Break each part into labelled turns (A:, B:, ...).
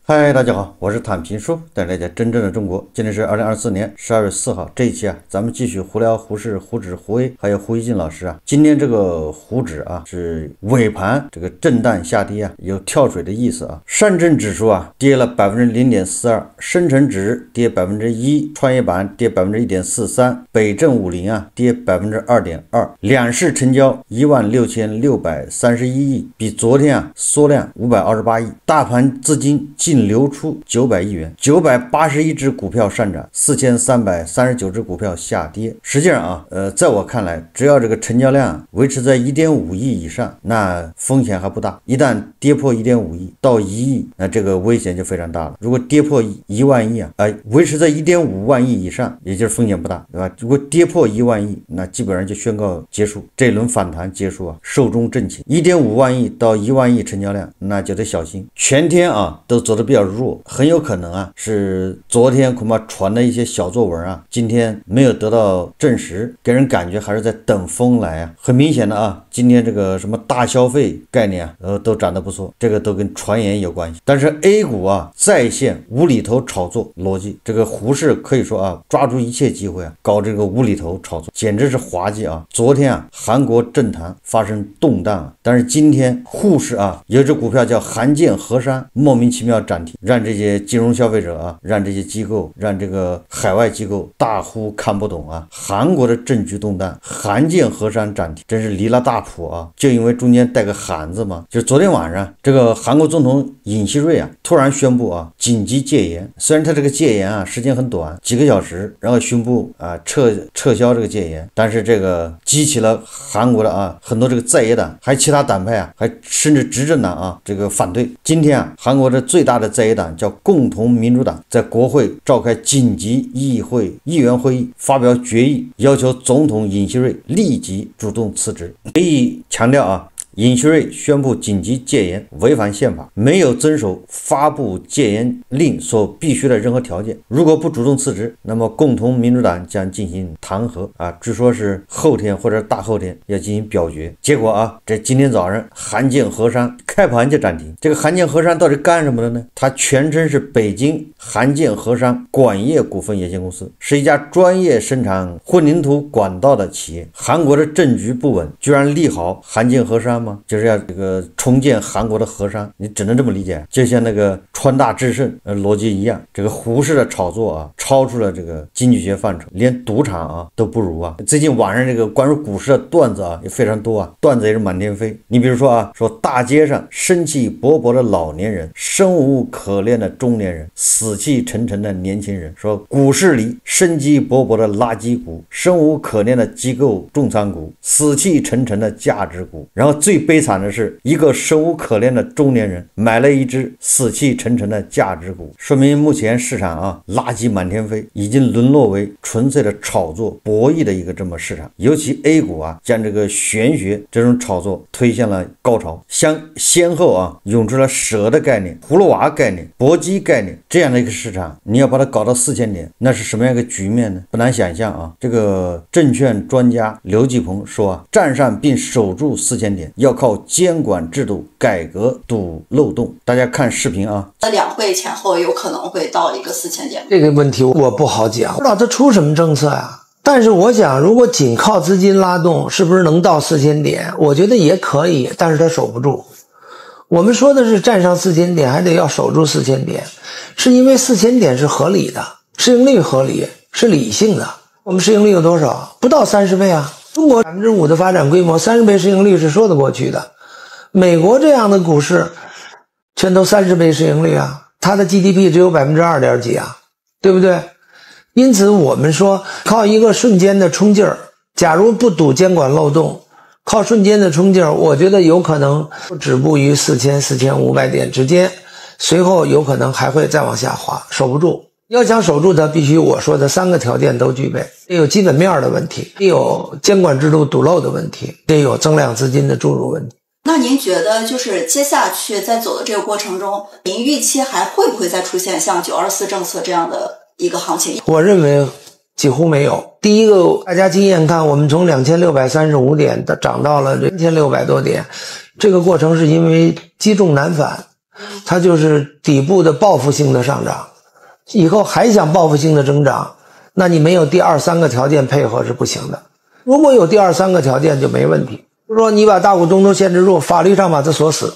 A: 嗨，大家好，我是坦平叔，带大家真正的中国。今天是2024年12月4号，这一期咱们继续胡聊胡适、胡指、胡 A 还有胡一进老师今天这个胡指是尾盘这个震荡下跌有跳水的意思上证指数跌了 0.42%， 深成指跌 1%， 创业板跌 1.43%， 北证50跌 2.2%， 两市成交 16,631 亿，比昨天缩量528亿，大盘资金净流出900亿元，981只股票上涨，4339只股票下跌。实际上在我看来，只要这个成交量维持在 1.5 亿以上，那风险还不大。一旦跌破 1.5 亿到1亿，那这个危险就非常大了。如果跌破1万亿维持在 1.5 万亿以上，也就是风险不大，对吧？如果跌破1万亿，那基本上就宣告结束，这一轮反弹结束寿终正寝。1.5万亿到1万亿成交量，那就得小心。全天都走得比较弱，很有可能是昨天恐怕传的一些小作文今天没有得到证实，给人感觉还是在等风来很明显的今天这个什么大消费概念都涨得不错，这个都跟传言有关系。但是 A 股再现无厘头炒作逻辑，这个胡适可以说抓住一切机会搞这个无厘头炒作，简直是滑稽昨天韩国政坛发生动荡但是今天沪市有只股票叫韩建河山，莫名其妙涨停，让这些金融消费者让这些机构，让这个海外机构大呼看不懂韩国的政局动荡，韩建河山涨停，真是离了大谱就因为中间带个韩字嘛。就是昨天晚上这个韩国总统尹锡悦突然宣布紧急戒严，虽然他这个戒严时间很短，几个小时，然后宣布撤销这个戒严，但是这个激起了韩国的很多这个在野党还其他党派还甚至执政党这个反对。今天韩国的最大的在野党叫共同民主党，在国会召开紧急议员会议，发表决议，要求总统尹锡悦立即主动辞职。决议强调尹锡悦宣布紧急戒严违反宪法，没有遵守发布戒严令所必须的任何条件。如果不主动辞职，那么共同民主党将进行弹劾据说是后天或者大后天要进行表决。结果这今天早上韩建河山开盘就涨停。这个韩建河山到底干什么的呢？它全称是北京韩建河山管业股份有限公司，是一家专业生产混凝土管道的企业。韩国的政局不稳，居然利好韩建河山，就是要这个重建韩国的河山，你只能这么理解，就像那个川大智胜逻辑一样。这个胡适的炒作超出了这个经济学范畴，连赌场都不如最近晚上这个关于股市的段子也非常多段子也是满天飞。你比如说说大街上生气勃勃的老年人，生无可恋的中年人，死气沉沉的年轻人。说股市里生机勃勃的垃圾股，生无可恋的机构重仓股，死气沉沉的价值股。然后最悲惨的是，一个生无可恋的中年人买了一只死气沉沉的价值股，说明目前市场垃圾满天飞，已经沦落为纯粹的炒作博弈的一个这么市场。尤其 A 股将这个玄学这种炒作推向了高潮，先后涌出了蛇的概念、葫芦娃概念、搏击概念这样的一个市场，你要把它搞到4000点，那是什么样一个局面呢？不难想象这个证券专家刘继鹏说站上并守住4000点，要靠监管制度改革堵漏洞。大家看视频
B: 两会前后有可能会到一个4000点。
C: 这个问题我不好讲，不知道他出什么政策但是我想如果仅靠资金拉动是不是能到4000点，我觉得也可以，但是他守不住。我们说的是站上4000点还得要守住4000点，是因为4000点是合理的，市盈率合理，是理性的。我们市盈率有多少？不到30倍中国 5% 的发展规模，30倍市盈率是说得过去的。美国这样的股市全都30倍市盈率它的 GDP 只有 2. 几对不对？因此我们说靠一个瞬间的冲劲儿，假如不堵监管漏洞，靠瞬间的冲劲儿，我觉得有可能止步于4000、4500点之间，随后有可能还会再往下滑，守不住。要想守住它，必须我说的3个条件都具备，得有基本面的问题，得有监管制度堵漏的问题，得有增量资金的注入问题。
B: 那您觉得就是接下去在走的这个过程中，您预期还会不会再出现像924政策这样的一个行情？
C: 我认为几乎没有。第一个，大家经验看，我们从2635点涨到了3600多点，这个过程是因为积重难返，它就是底部的报复性的上涨，以后还想报复性的增长，那你没有第二三个条件配合是不行的。如果有第二三个条件就没问题，比如说你把大股东都限制住，法律上把它锁死，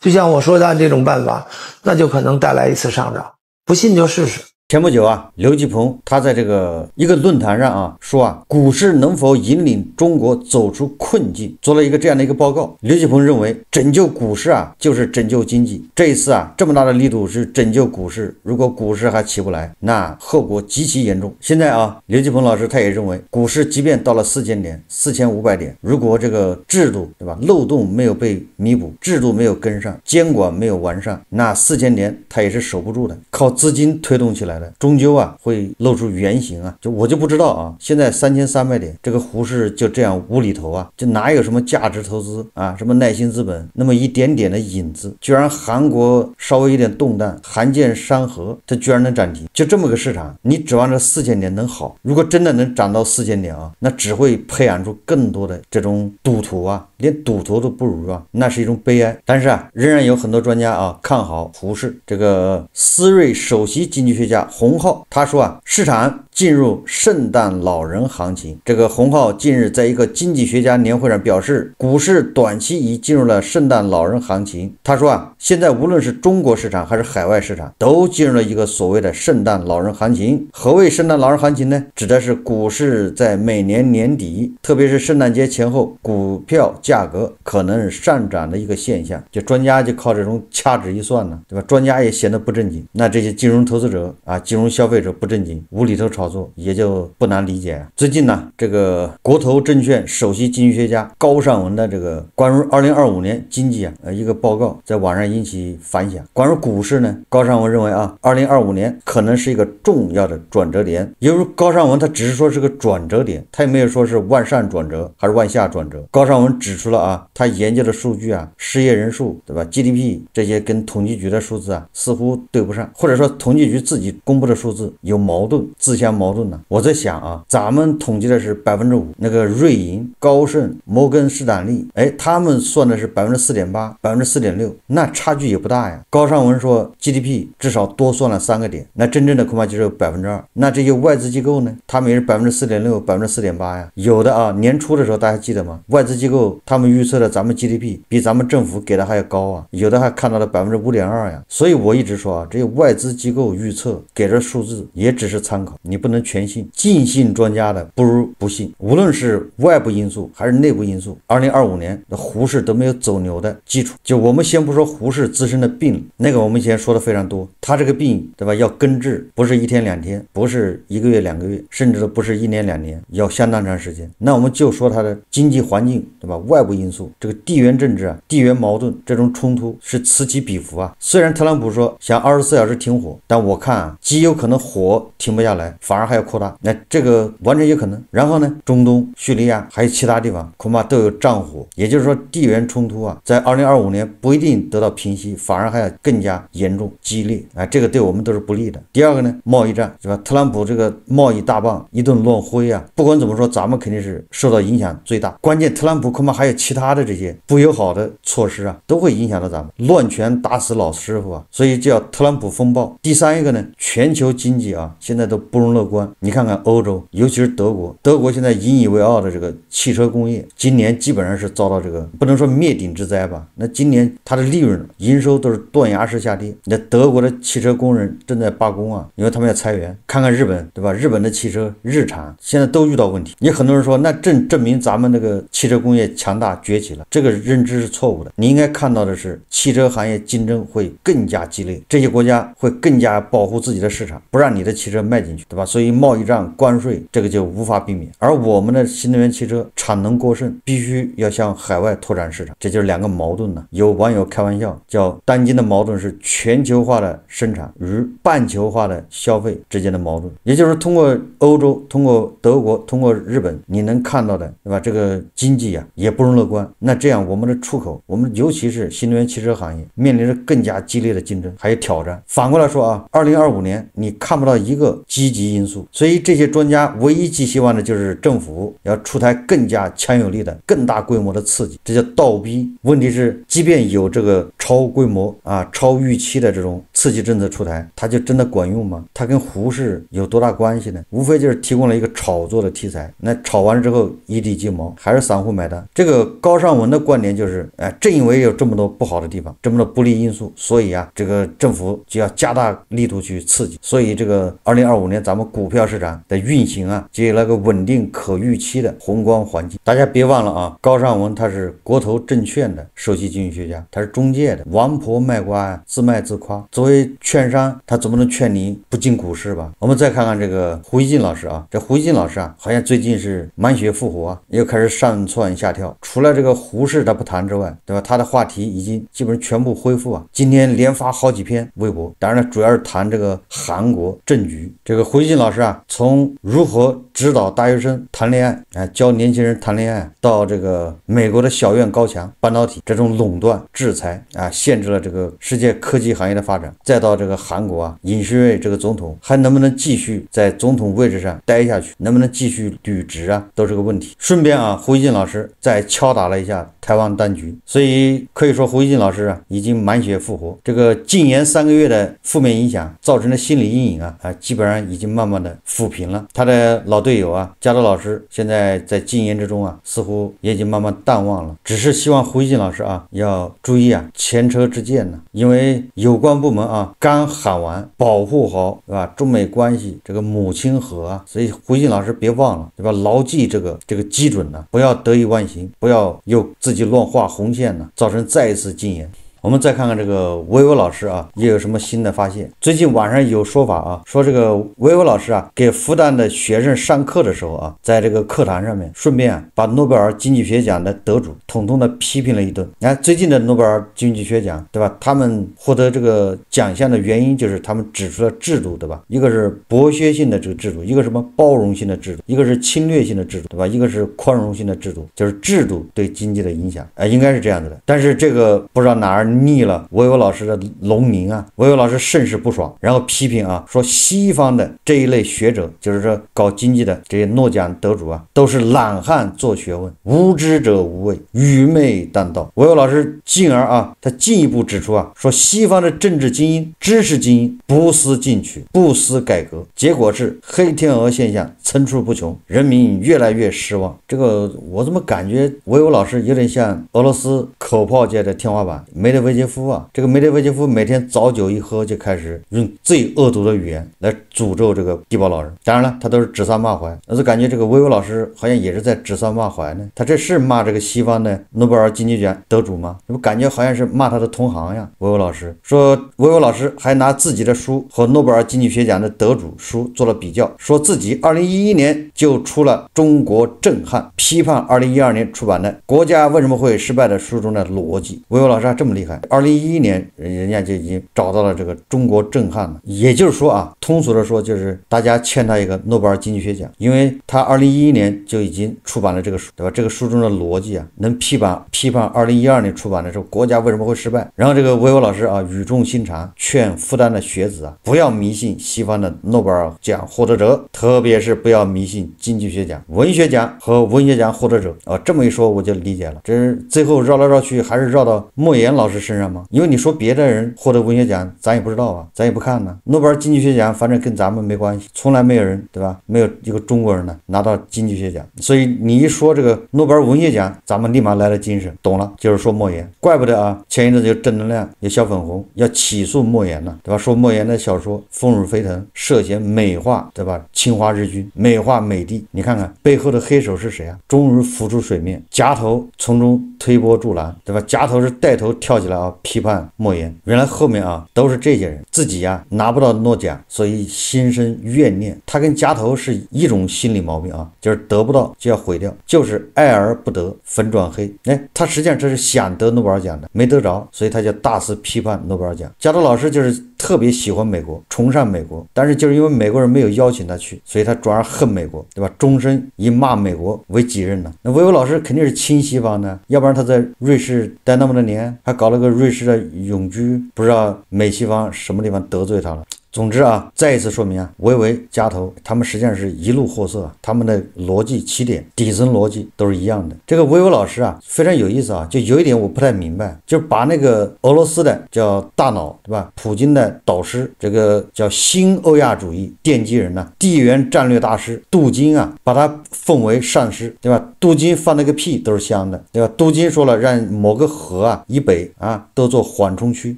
C: 就像我说的这种办法，那就可能带来一次上涨，不信就试试。
A: 前不久啊，刘继鹏他在这个一个论坛上啊说啊，股市能否引领中国走出困境，做了一个这样的一个报告。刘继鹏认为拯救股市啊就是拯救经济，这一次啊这么大的力度是拯救股市，如果股市还起不来，那后果极其严重。现在啊，刘继鹏老师他也认为，股市即便到了4000点、4500点，如果这个制度对吧漏洞没有被弥补，制度没有跟上，监管没有完善，那4000点他也是守不住的，靠资金推动起来的，终究啊会露出原形啊。我就不知道啊，现在3300点这个胡适就这样无厘头啊，就哪有什么价值投资啊，什么耐心资本那么一点点的影子，居然韩国稍微有点动荡，韩建山河它居然能涨停，就这么个市场，你指望着4000点能好？如果真的能涨到4000点啊，那只会培养出更多的这种赌徒啊，连赌徒都不如啊，那是一种悲哀。但是啊，仍然有很多专家啊看好胡适。这个思睿首席经济学家洪浩他说啊，市场进入圣诞老人行情。这个洪浩近日在一个经济学家年会上表示，股市短期已进入了圣诞老人行情。他说啊，现在无论是中国市场还是海外市场，都进入了一个所谓的圣诞老人行情。何谓圣诞老人行情呢？指的是股市在每年年底，特别是圣诞节前后，股票价格可能上涨的一个现象。就专家就靠这种掐指一算呢，对吧？专家也显得不正经，那这些金融投资者啊，金融消费者不正经，无厘头炒作，也就不难理解。最近呢，这个国投证券首席经济学家高尚文的这个关于2025年经济一个报告在网上引起反响。关于股市呢，高尚文认为啊，2025年可能是一个重要的转折点。因为高尚文他只是说是个转折点，他也没有说是万上转折还是万下转折。高尚文指出了啊，他研究的数据啊，失业人数对吧 GDP 这些跟统计局的数字啊似乎对不上，或者说统计局自己公布的数字有矛盾，自相矛盾呢。我在想啊，咱们统计的是5%，那个瑞银、高盛、摩根士丹利，他们算的是4.8%、4.6%，那差距也不大呀。高尚文说 GDP 至少多算了3个点，那真正的恐怕只有2%。那这些外资机构呢，他们也是4.6%、4.8%呀。有的啊，年初的时候大家记得吗？外资机构他们预测的咱们 GDP 比咱们政府给的还要高啊，有的还看到了5.2%呀。所以我一直说啊，这些外资机构预测给这数字也只是参考，你不能全信。尽信专家的不如不信。无论是外部因素还是内部因素，2025年的胡适都没有走牛的基础。就我们先不说胡适自身的病，那个我们以前说的非常多，他这个病对吧，要根治，不是1天2天，不是1个月2个月，甚至都不是1年2年，要相当长时间。那我们就说他的经济环境对吧，外部因素，这个地缘政治啊，地缘矛盾这种冲突是此起彼伏啊。虽然特朗普说想24小时停火，但我看啊，极有可能火停不下来，反而还要扩大，那这个完全有可能。然后呢，中东、叙利亚还有其他地方恐怕都有战火，也就是说地缘冲突啊，在2025年不一定得到平息，反而还要更加严重激烈啊，这个对我们都是不利的。第二个呢，贸易战是吧？特朗普这个贸易大棒一顿乱挥啊，不管怎么说，咱们肯定是受到影响最大。关键特朗普恐怕还有其他的这些不友好的措施啊，都会影响到咱们，乱拳打死老师傅啊，所以叫特朗普风暴。第三一个呢，全球经济啊，现在都不容乐观。你看看欧洲，尤其是德国，德国现在引以为傲的这个汽车工业，今年基本上是遭到这个不能说灭顶之灾吧，那今年它的利润营收都是断崖式下跌。那德国的汽车工人正在罢工啊，因为他们要裁员。看看日本对吧，日本的汽车日产现在都遇到问题。也很多人说那证明咱们那个汽车工业强大崛起了，这个认知是错误的。你应该看到的是汽车行业竞争会更加激烈，这些国家会更加保护自己的市场，不让你的汽车卖进去，对吧？所以贸易战、关税这个就无法避免。而我们的新能源汽车产能过剩，必须要向海外拓展市场，这就是两个矛盾呢。有网友开玩笑叫当今的矛盾是全球化的生产与半球化的消费之间的矛盾，也就是通过欧洲、通过德国、通过日本，你能看到的，对吧？这个经济啊也不容乐观。那这样我们的出口，我们尤其是新能源汽车行业面临着更加激烈的竞争还有挑战。反过来说啊，2025年你看不到一个积极因因素。所以这些专家唯一寄希望的就是政府要出台更加强有力的、更大规模的刺激，这叫倒逼。问题是，即便有这个超规模超预期的这种刺激政策出台，它就真的管用吗？它跟胡适有多大关系呢？无非就是提供了一个炒作的题材，那炒完了之后一地鸡毛，还是散户买单。这个高尚文的观点就是，正因为有这么多不好的地方，这么多不利因素，所以这个政府就要加大力度去刺激。所以这个2025年咱们股票市场的运行就有了个稳定可预期的宏观环境。大家别忘了高尚文他是国投证券的首席经济学家，他是中介的，王婆卖瓜自卖自夸。作为券商，他总不能劝你不进股市吧？我们再看看这个胡锡进老师这胡锡进老师好像最近是满血复活又开始上蹿下跳。除了这个胡适他不谈之外，对吧？他的话题已经基本上全部恢复今天连发好几篇微博，当然了，主要是谈这个韩国政局。这个胡锡进老师从如何指导大学生谈恋爱教年轻人谈恋爱，到这个美国的小院高墙、半导体这种垄断制裁限制了这个世界科技行业的发展，再到这个韩国尹锡悦这个总统还能不能继续在总统位置上待下去，能不能继续履职都是个问题。顺便胡锡进老师再敲打了一下台湾当局，所以可以说胡锡进老师已经满血复活。这个禁言3个月的负面影响造成的心理阴影基本上已经慢慢的抚平了。他的老队友加州老师现在在禁言之中似乎也已经慢慢淡忘了，只是希望胡锡进老师要注意前车之鉴因为有关部门刚喊完保护好对吧中美关系这个母亲河所以胡锡进老师别忘了对吧，牢记这个基准不要得意忘形，不要又自己乱画红线造成再一次禁言。我们再看看这个维维老师也有什么新的发现。最近网上有说法说这个维维老师给复旦的学生上课的时候在这个课堂上面顺便把诺贝尔经济学奖的得主统统的批评了一顿。最近的诺贝尔经济学奖对吧，他们获得这个奖项的原因就是他们指出了制度对吧，一个是剥削性的这个制度，一个什么包容性的制度，一个是侵略性的制度对吧，一个是宽容性的制度，就是制度对经济的影响应该是这样子的。但是这个不知道哪儿腻了维维老师的龙鳞维维老师甚是不爽，然后批评说西方的这一类学者，就是说搞经济的这些诺奖得主都是懒汉做学问，无知者无畏，愚昧当道。维维老师进而他进一步指出说西方的政治精英、知识精英不思进取，不思改革，结果是黑天鹅现象层出不穷，人民越来越失望。这个我怎么感觉维维老师有点像俄罗斯口炮界的天花板梅德韦杰夫这个梅德韦杰夫每天早酒一喝就开始用最恶毒的语言来诅咒这个地保老人，当然了他都是指桑骂槐，我就感觉这个维维老师好像也是在指桑骂槐呢。他这是骂这个西方的诺贝尔经济奖得主吗？我感觉好像是骂他的同行呀。维维老师说，维维老师还拿自己的书和诺贝尔经济学奖的得主书做了比较，说自己2011年就出了《中国震撼》，批判2012年出版的《国家为什么会失败》的书中的逻辑。维维老师还这么厉害，2011年人家就已经找到了这个中国震撼了。也就是说通俗的说就是大家欠他一个诺贝尔经济学奖，因为他2011年就已经出版了这个书对吧，这个书中的逻辑能批判2012年出版的时候国家为什么会失败。然后这个维维老师语重心长劝复旦的学子不要迷信西方的诺贝尔奖获得者，特别是不要迷信经济学奖、文学奖和文学奖获得者这么一说我就理解了，这是最后绕来绕去还是绕到莫言老师身上吗？因为你说别的人获得文学奖咱也不知道咱也不看呢。诺贝尔经济学奖反正跟咱们没关系，从来没有人对吧，没有一个中国人呢拿到经济学奖，所以你一说这个诺贝尔文学奖咱们立马来了精神，懂了，就是说莫言。怪不得前一阵子有正能量有小粉红要起诉莫言呢对吧，说莫言的小说风雨飞腾涉嫌美化对吧侵华日军，美化美帝。你看看背后的黑手是谁终于浮出水面，夹头从中推波助澜对吧，夹头是带头跳起来批判莫言。原来后面都是这些人自己拿不到诺奖，所以心生怨念。他跟夹头是一种心理毛病就是得不到就要毁掉，就是爱而不得粉转黑。他实际上这是想得诺贝尔奖的，没得着，所以他就大肆批判诺贝尔奖。夹头老师就是特别喜欢美国，崇尚美国，但是就是因为美国人没有邀请他去，所以他转而恨美国对吧，终身以骂美国为己任呢。那维维老师肯定是亲西方的，要不然他在瑞士待那么多年，还搞了个瑞士的永居，不知道美西方什么地方得罪他了。总之啊，再一次说明啊，维维、加头他们实际上是一路货色啊，他们的逻辑起点、底层逻辑都是一样的。这个维维老师啊，非常有意思啊，就有一点我不太明白，就是把那个俄罗斯的叫大脑，对吧？普京的导师，这个叫新欧亚主义奠基人呢、地缘战略大师杜金啊，把他奉为上师，对吧？杜金放那个屁都是香的，对吧？杜金说了，让某个河啊以北啊都做缓冲区。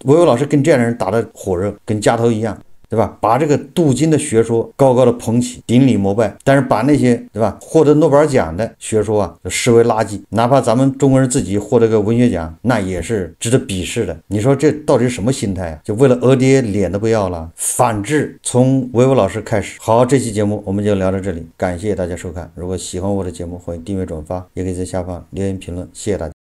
A: 维维老师跟这样的人打得火热，跟加头一样。对吧？把这个杜金的学说高高的捧起，顶礼膜拜，但是把那些对吧获得诺贝尔奖的学说啊，就视为垃圾。哪怕咱们中国人自己获得个文学奖，那也是值得鄙视的。你说这到底是什么心态啊？就为了额爹脸都不要了？反制从维维老师开始。好，这期节目我们就聊到这里，感谢大家收看。如果喜欢我的节目，欢迎订阅转发，也可以在下方留言评论，谢谢大家。